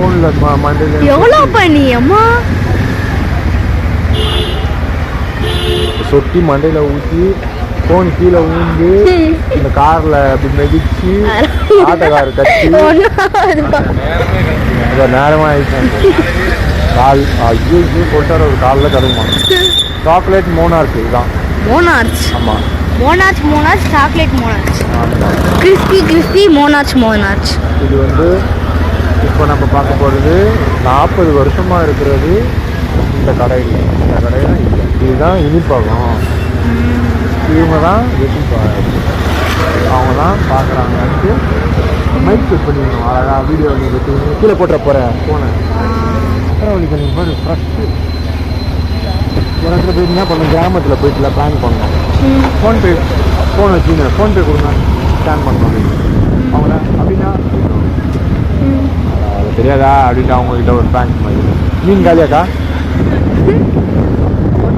ஃபோனில் மண்டையில் எவ்வளோ பண்ணி அம்மா சொட்டி மண்டையில் ஊற்றி ஃபோன் கீழே ஊந்து இந்த காரில் அப்படி மிதிச்சு ஆட்டோக்கார் கட்டி அதை நேரமாக ஆயிடுச்சு கால் ஐயோ சொல்லிட்டார் ஒரு காலில் கருமா சாக்லேட் மோனார்க் இதுதான் மோனார்ச் ஆமாம் மோனார்ச் சாக்லேட் மோனார்ச் ஆமாம் கிறிஸ்பி மோனார்ச் இது வந்து இப்போ நம்ம பார்க்க போகிறது 40 வருஷமாக இருக்கிறது இந்த கடையில் இதுதான் இனிப்பகம் இவங்க தான் அவங்க தான் பார்க்குறாங்கன்ட்டு மைக் செட் பண்ணிக்கணும் அழகாக வீடியோ நீங்கள் கீழே போட்டுற போகிறேன் ஃபோனை அப்புறம் நீங்கள் பாரு ஃபஸ்ட்டு ஒரு இடத்துல போய் என்ன பண்ணணும் கிராமத்தில் போயிட்டுல பிளான் பண்ணணும் ஃபோன்பே ஃபோன் வச்சுங்க ஃபோன்பே கொடுங்க ஸ்கேன் பண்ணணும் அவங்கள அப்படின்னா அது தெரியாதா அப்படின்ட்டு அவங்கக்கிட்ட ஒரு பேங்க் மாதிரி மீன் காலியாக்கா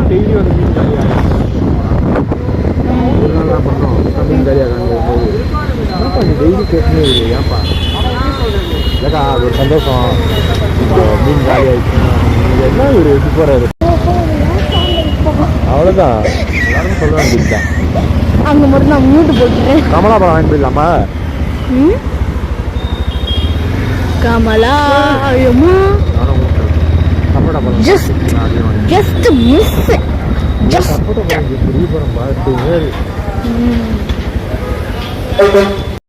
டெய்லி ஒரு மீன் காலியாக ஒரு நாள் என்ன பண்ணோம் மீன் காலியாக ஏன்ப்பா நீ டெய்லி பேசவே இல்லை ஏன்ப்பா இல்லைக்கா அது ஒரு சந்தோஷம் இந்த மீன் காலி ஆயிடுச்சுன்னா என்ன ஒரு இது போகிறாரு அவ்வளோதான் எல்லாரும் சொல்ல வேண்டியதுதான் அங்கே மட்டும் நான் மியூட் போட்டுறேன் கமலாபுரம் வாங்கி போயிடலாமா கமலா அம்மா ஜஸ்ட் மிஸ் சப்போட்டா பெரிய படம் பார்த்து